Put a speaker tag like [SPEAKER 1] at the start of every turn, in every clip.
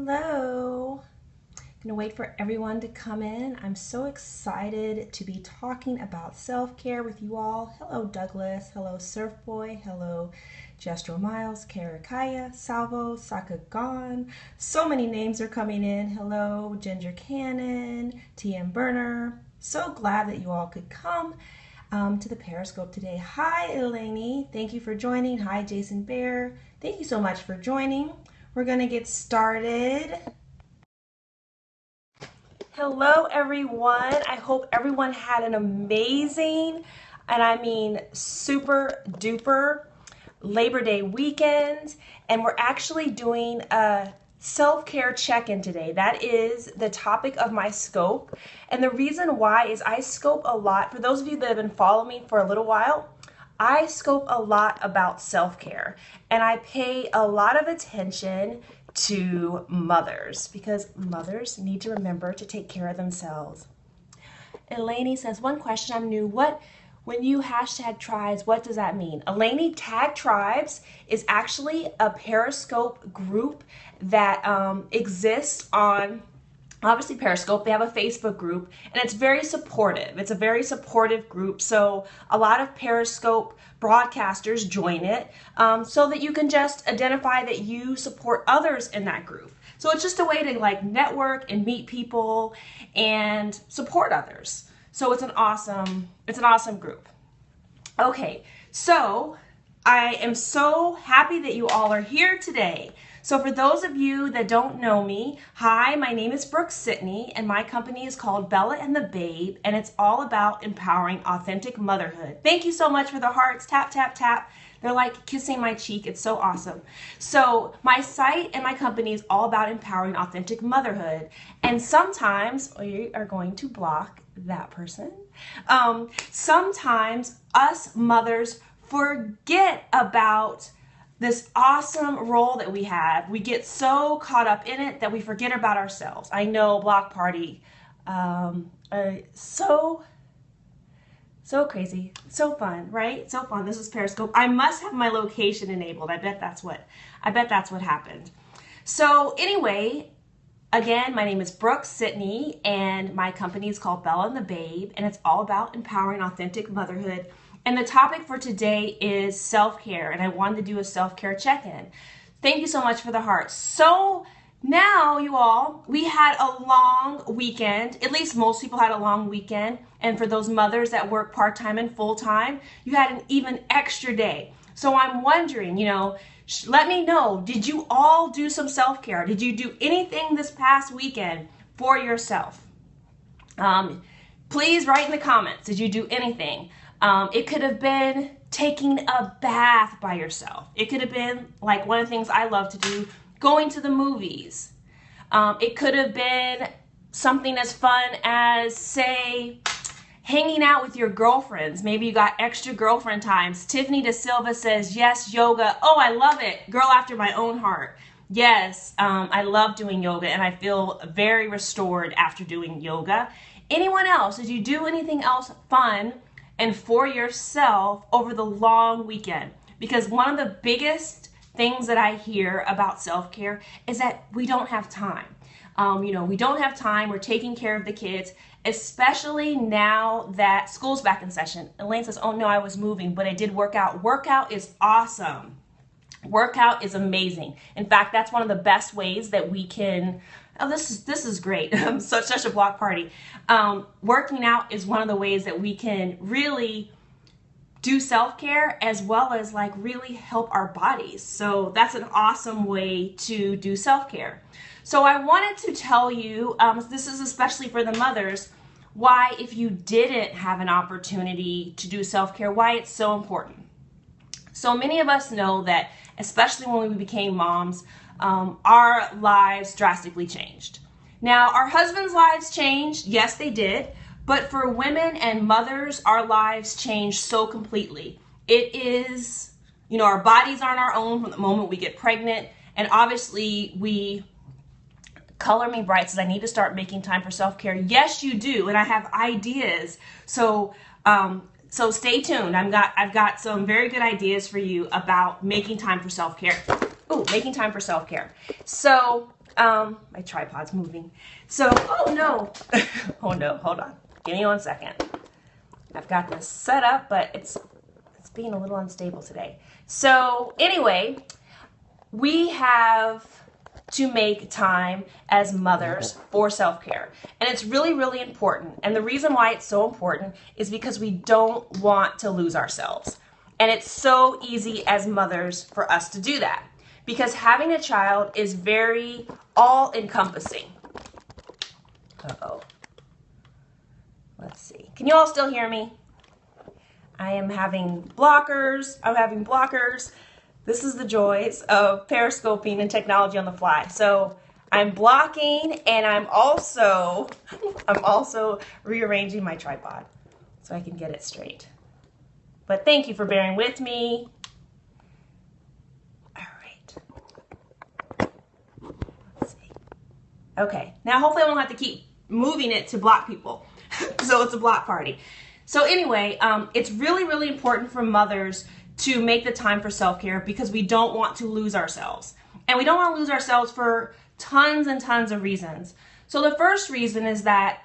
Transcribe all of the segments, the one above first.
[SPEAKER 1] Hello. Gonna wait for everyone to come in. I'm so excited to be talking about self-care with you all. Hello, Douglas. Hello, Surf Boy. Hello, Jestro Miles, Karakaya, Salvo, Sakagon. So many names are coming in. Hello, Ginger Cannon, TM Burner. So glad that you all could come to the Periscope today. Hi, Eleni. Thank you for joining. Hi, Jason Bear. Thank you so much for joining. We're gonna get started. Hello, everyone. I hope everyone had an amazing, and I mean super duper Labor Day weekend. And we're actually doing a self-care check-in today. That is the topic of my scope. And the reason why is I scope a lot. For those of you that have been following me for a little while, I scope a lot about self-care, and I pay a lot of attention to mothers because mothers need to remember to take care of themselves. Eleni says, one question, I'm new. When you hashtag tribes, what does that mean? Eleni, Tag Tribes is actually a Periscope group that exists on obviously Periscope. They have a Facebook group, and it's very supportive. It's a very supportive group. So a lot of Periscope broadcasters join it so that you can just identify that you support others in that group. So it's just a way to like network and meet people and support others. So it's an awesome group. Okay, so I am so happy that you all are here today. So for those of you that don't know me, hi, my name is Brooke-Sidney, and my company is called Bella and the Babe, and it's all about empowering authentic motherhood. Thank you so much for the hearts. Tap, tap, tap. They're like kissing my cheek. It's so awesome. So my site and my company is all about empowering authentic motherhood. And sometimes we are going to block that person. Sometimes us mothers forget about this awesome role that we have. We get so caught up in it that we forget about ourselves. I know, block party, so crazy, so fun, right? So fun. This is Periscope. I must have my location enabled. I bet that's what happened. So anyway, again, my name is Brooke-Sidney, and my company is called Bella and the Babe, and it's all about empowering authentic motherhood. And the topic for today is self-care, and I wanted to do a self-care check-in. Thank you so much for the hearts. So now, you all, we had a long weekend. At least most people had a long weekend. And for those mothers that work part-time and full-time, you had an even extra day. So I'm wondering, let me know, did you all do some self-care? Did you do anything this past weekend for yourself? Please write in the comments, did you do anything? It could have been taking a bath by yourself. It could have been, like one of the things I love to do, going to the movies. It could have been something as fun as, say, hanging out with your girlfriends. Maybe you got extra girlfriend times. Tiffany Da Silva says, yes, yoga. Oh, I love it. Girl after my own heart. Yes, I love doing yoga, and I feel very restored after doing yoga. Anyone else? Did you do anything else fun and for yourself over the long weekend? Because one of the biggest things that I hear about self-care is that we don't have time. We don't have time. We're taking care of the kids, especially now that school's back in session. Elaine says, oh no, I was moving, but I did work out. Workout is awesome. Workout is amazing. In fact, that's one of the best ways that we can, this is great. such a block party. Working out is one of the ways that we can really do self-care as well as like really help our bodies. So that's an awesome way to do self-care. So I wanted to tell you, this is especially for the mothers, why if you didn't have an opportunity to do self-care, why it's so important. So many of us know that, especially when we became moms, our lives drastically changed. Now, our husbands' lives changed. Yes, they did. But for women and mothers, our lives changed so completely. It is, our bodies aren't our own from the moment we get pregnant. And obviously, Color Me Bright says, I need to start making time for self-care. Yes, you do. And I have ideas. So stay tuned. I've got some very good ideas for you about making time for self-care. Making time for self-care. So My tripod's moving. So, oh no. Oh no, hold on. Give me 1 second. I've got this set up, but it's being a little unstable today. So anyway, we have to make time as mothers for self-care. And it's really, really important. And the reason why it's so important is because we don't want to lose ourselves. And it's so easy as mothers for us to do that. Because having a child is very all-encompassing. Uh-oh. Let's see. Can you all still hear me? I am having blockers. I'm having blockers. This is the joys of periscoping and technology on the fly. So I'm blocking, and I'm also rearranging my tripod so I can get it straight. But thank you for bearing with me. All right. Let's see. Okay. Now hopefully I won't have to keep moving it to block people. So it's a block party. So anyway, it's really, really important for mothers to make the time for self-care because we don't want to lose ourselves. And we don't want to lose ourselves for tons and tons of reasons. So the first reason is that,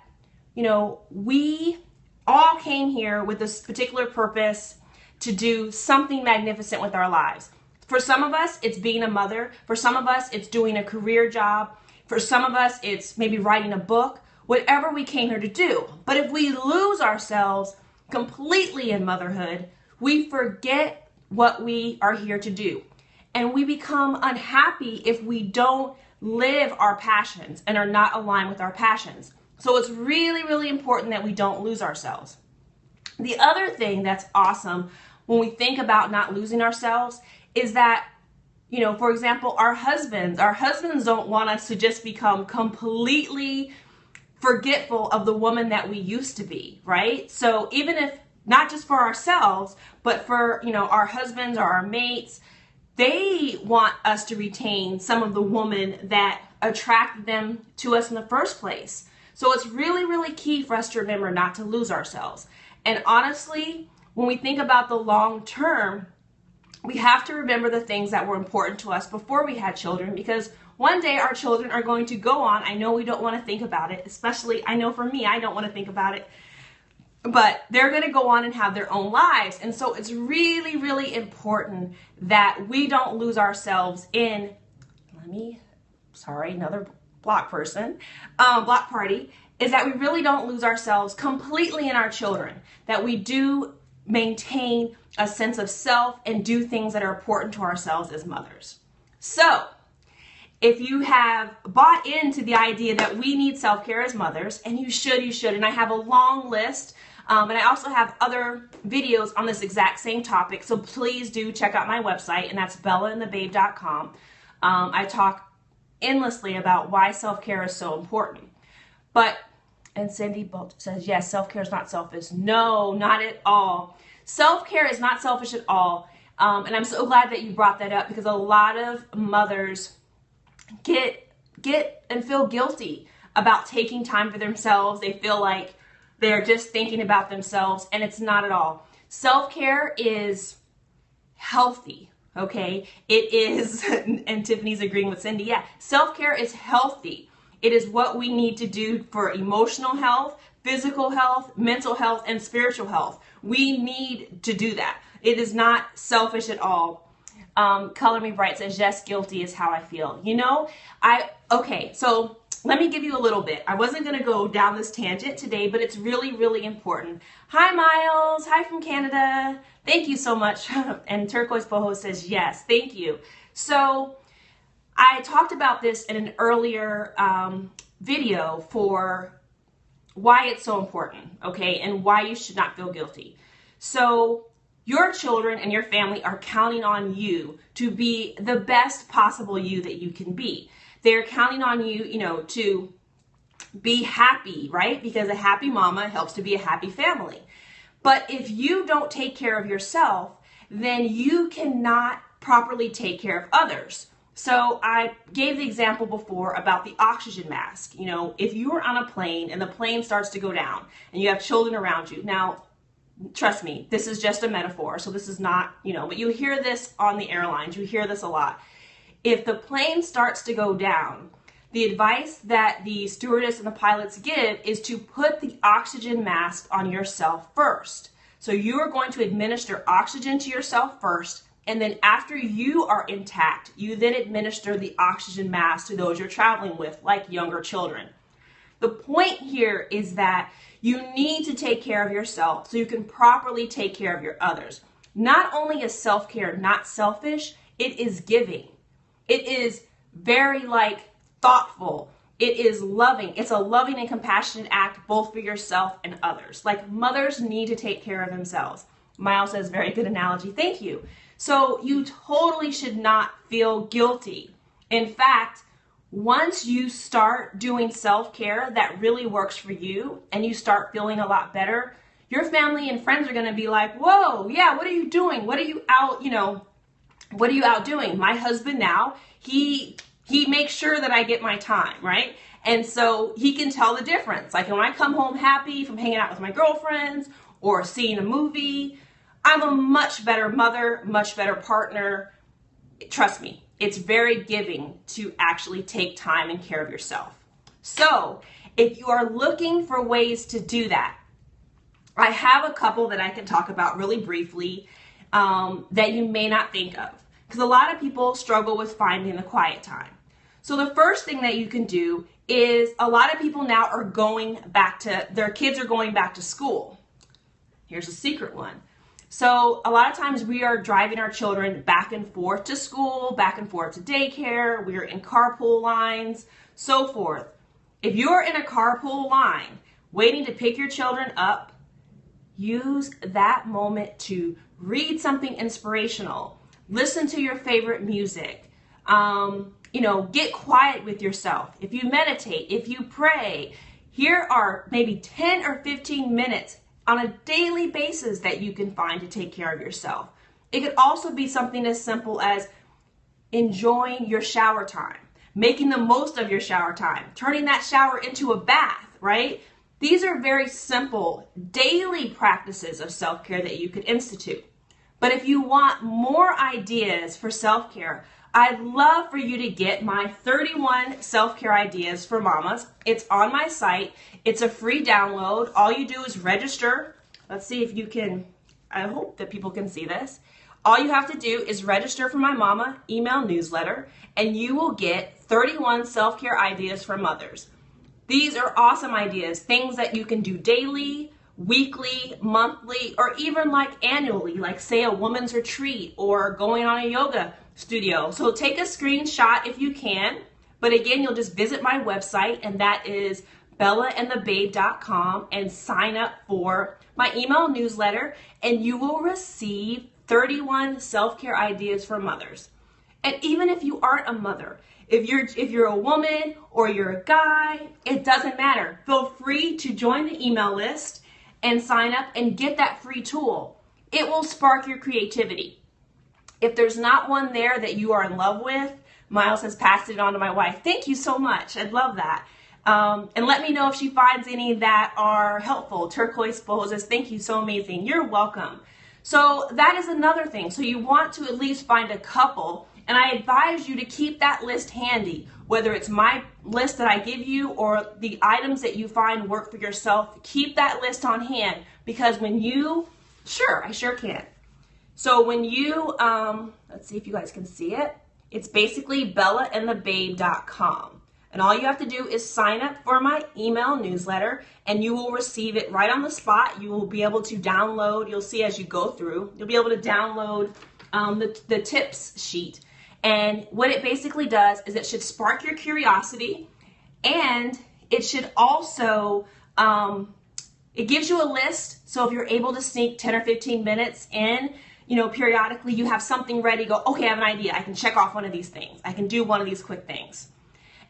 [SPEAKER 1] you know, we all came here with this particular purpose to do something magnificent with our lives. For some of us, it's being a mother. For some of us, it's doing a career job. For some of us, it's maybe writing a book. Whatever we came here to do. But if we lose ourselves completely in motherhood, we forget what we are here to do. And we become unhappy if we don't live our passions and are not aligned with our passions. So it's really, really important that we don't lose ourselves. The other thing that's awesome when we think about not losing ourselves is that, you know, for example, our husbands don't want us to just become completely forgetful of the woman that we used to be, right? So even if, not just for ourselves, but for, you know, our husbands or our mates, they want us to retain some of the woman that attracted them to us in the first place. So it's really, really key for us to remember not to lose ourselves. And honestly, when we think about the long term, we have to remember the things that were important to us before we had children, because one day our children are going to go on. I know we don't want to think about it, especially, I know for me, I don't want to think about it. But they're going to go on and have their own lives. And so it's really, really important that we don't lose ourselves in, another block person, block party, is that we really don't lose ourselves completely in our children. That we do maintain a sense of self and do things that are important to ourselves as mothers. So, if you have bought into the idea that we need self-care as mothers, and you should, and I have a long list, and I also have other videos on this exact same topic, so please do check out my website, and that's bellaandthebabe.com. I talk endlessly about why self-care is so important. And Cindy Bolt says, yes, self-care is not selfish. No, not at all. Self-care is not selfish at all, and I'm so glad that you brought that up, because a lot of mothers get and feel guilty about taking time for themselves. They feel like they're just thinking about themselves, and it's not at all. Self-care is healthy, okay? It is, and Tiffany's agreeing with Cindy, yeah, self-care is healthy. It is what we need to do for emotional health, physical health, mental health, and spiritual health. We need to do that. It is not selfish at all. Color Me Bright says, yes, guilty is how I feel. You know, okay, so let me give you a little bit. I wasn't going to go down this tangent today, but it's really, really important. Hi, Miles. Hi from Canada. Thank you so much. And Turquoise Boho says, yes, thank you. So I talked about this in an earlier video for why it's so important, okay, and why you should not feel guilty. So your children and your family are counting on you to be the best possible you that you can be. They're counting on you, you know, to be happy, right? Because a happy mama helps to be a happy family. But if you don't take care of yourself, then you cannot properly take care of others. So I gave the example before about the oxygen mask. You know, if you are on a plane and the plane starts to go down and you have children around you. Now, trust me, this is just a metaphor. So this is not, you know, but you hear this on the airlines. You hear this a lot. If the plane starts to go down, the advice that the stewardess and the pilots give is to put the oxygen mask on yourself first. So you are going to administer oxygen to yourself first, and then after you are intact, you then administer the oxygen mask to those you're traveling with, like younger children. The point here is that you need to take care of yourself so you can properly take care of your others. Not only is self-care not selfish, it is giving. It is very thoughtful. It is loving. It's a loving and compassionate act both for yourself and others. Like, mothers need to take care of themselves. Miles says, very good analogy. Thank you. So you totally should not feel guilty. In fact, once you start doing self-care that really works for you and you start feeling a lot better, your family and friends are going to be like, whoa, yeah, what are you doing? What are you out, what are you out doing? My husband now, he makes sure that I get my time, right? And so he can tell the difference. Like, when I come home happy from hanging out with my girlfriends or seeing a movie, I'm a much better mother, much better partner. Trust me, it's very giving to actually take time and care of yourself. So if you are looking for ways to do that, I have a couple that I can talk about really briefly that you may not think of, because a lot of people struggle with finding the quiet time. So the first thing that you can do is, a lot of people now are going back to, their kids are going back to school. Here's a secret one. So a lot of times we are driving our children back and forth to school, back and forth to daycare. We are in carpool lines, so forth. If you're in a carpool line waiting to pick your children up, use that moment to read something inspirational, listen to your favorite music, get quiet with yourself. If you meditate, if you pray, here are maybe 10 or 15 minutes on a daily basis that you can find to take care of yourself. It could also be something as simple as enjoying your shower time, making the most of your shower time, turning that shower into a bath, right? These are very simple daily practices of self-care that you could institute. But if you want more ideas for self-care, I'd love for you to get my 31 self-care ideas for mamas. It's on my site. It's a free download. All you do is register. Let's see if you can, I hope that people can see this. All you have to do is register for my mama email newsletter, and you will get 31 self-care ideas for mothers. These are awesome ideas, things that you can do daily, weekly, monthly, or even annually, like say a woman's retreat or going on a yoga studio. So take a screenshot if you can, but again, you'll just visit my website, and that is bellaandthebabe.com, and sign up for my email newsletter, and you will receive 31 self-care ideas for mothers. And even if you aren't a mother, if you're a woman or you're a guy, it doesn't matter. Feel free to join the email list and sign up and get that free tool. It will spark your creativity. If there's not one there that you are in love with, Miles has passed it on to my wife. Thank you so much. I'd love that. And let me know if she finds any that are helpful. Turquoise poses, thank you, so amazing. You're welcome. So that is another thing. So you want to at least find a couple, and I advise you to keep that list handy, whether it's my list that I give you or the items that you find work for yourself. Keep that list on hand, because when you, I sure can. So when you, let's see if you guys can see it. It's basically bellaandthebabe.com. And all you have to do is sign up for my email newsletter, and you will receive it right on the spot. You will be able to download, you'll see as you go through, you'll be able to download the tips sheet. And what it basically does is it should spark your curiosity, and it should also, it gives you a list. So if you're able to sneak 10 or 15 minutes in, periodically you have something ready, go, okay, I have an idea. I can check off one of these things. I can do one of these quick things.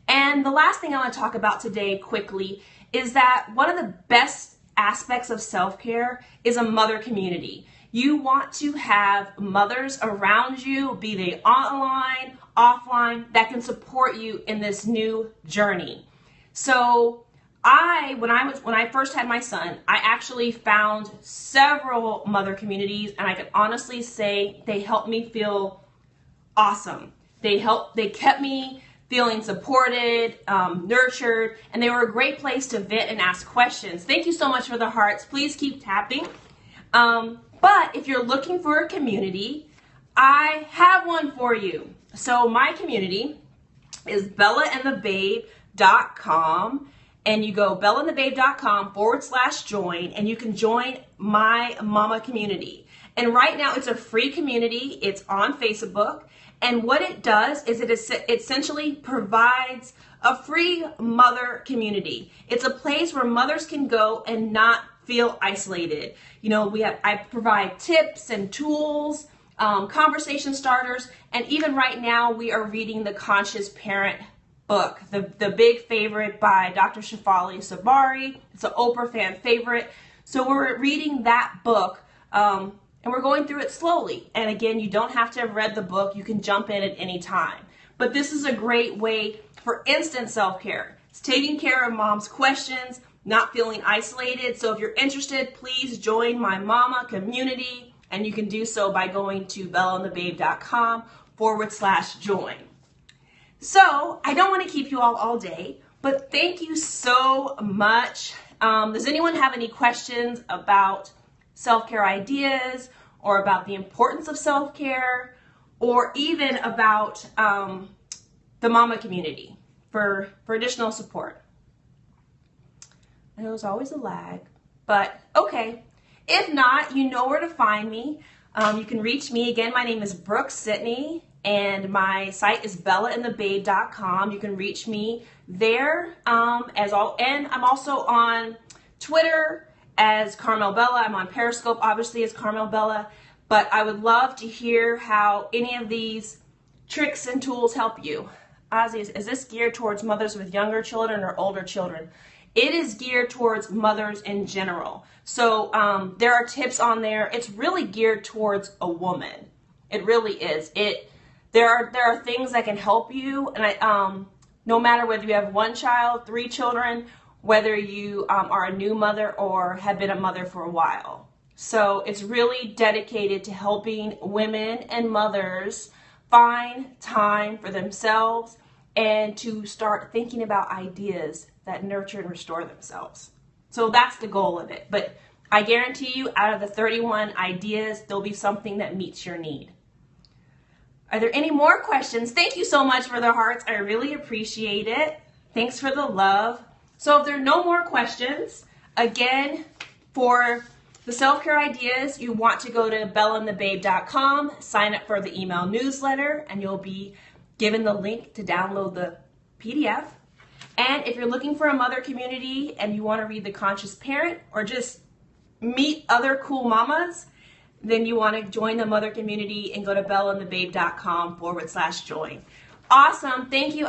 [SPEAKER 1] And the last thing I want to talk about today quickly is that one of the best aspects of self-care is a mother community. You want to have mothers around you, be they online, offline, that can support you in this new journey. So when I first had my son, I actually found several mother communities, and I can honestly say they helped me feel awesome. They kept me feeling supported, nurtured, and they were a great place to vent and ask questions. Thank you so much for the hearts. Please keep tapping. But if you're looking for a community, I have one for you. So my community is bellaandthebabe.com, and you go bellaandthebabe.com/join, and you can join my mama community. And right now it's a free community. It's on Facebook. And what it does is it essentially provides a free mother community. It's a place where mothers can go and not feel isolated. You know, I provide tips and tools, conversation starters, and even right now we are reading the Conscious Parent book, the big favorite by Dr. Shefali Sabari. It's an Oprah fan favorite. So we're reading that book, and we're going through it slowly. And again, you don't have to have read the book. You can jump in at any time. But this is a great way for instant self-care. It's taking care of mom's questions, not feeling isolated. So if you're interested, please join my mama community. And you can do so by going to bellaandthebabe.com/join. So I don't want to keep you all day, but thank you so much. Does anyone have any questions about self-care ideas, or about the importance of self-care, or even about the mama community for additional support? I know there's always a lag, but okay. If not, you know where to find me. You can reach me. Again, my name is Brooke-Sidney, and my site is bellaandthebabe.com. You can reach me there and I'm also on Twitter as Carmel Bella. I'm on Periscope, obviously, as Carmel Bella. But I would love to hear how any of these tricks and tools help you. Ozzy, is this geared towards mothers with younger children or older children? It is geared towards mothers in general. So there are tips on there. It's really geared towards a woman. It really is. There are things that can help you, and no matter whether you have one child, 3 children, whether you are a new mother or have been a mother for a while. So it's really dedicated to helping women and mothers find time for themselves and to start thinking about ideas that nurture and restore themselves. So that's the goal of it. But I guarantee you, out of the 31 ideas, there'll be something that meets your need. Are there any more questions? Thank you so much for the hearts. I really appreciate it. Thanks for the love. So if there are no more questions, again, for the self-care ideas, you want to go to bellaandthebabe.com, sign up for the email newsletter, and you'll be given the link to download the PDF. And if you're looking for a mother community and you want to read The Conscious Parent or just meet other cool mamas, then you want to join the mother community and go to bellaandthebabe.com/join. Awesome. Thank you,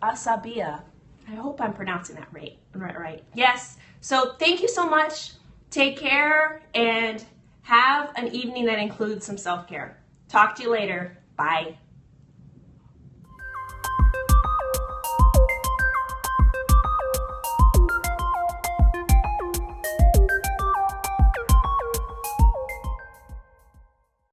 [SPEAKER 1] Asabia. I hope I'm pronouncing that right. Yes. So thank you so much. Take care and have an evening that includes some self-care. Talk to you later. Bye.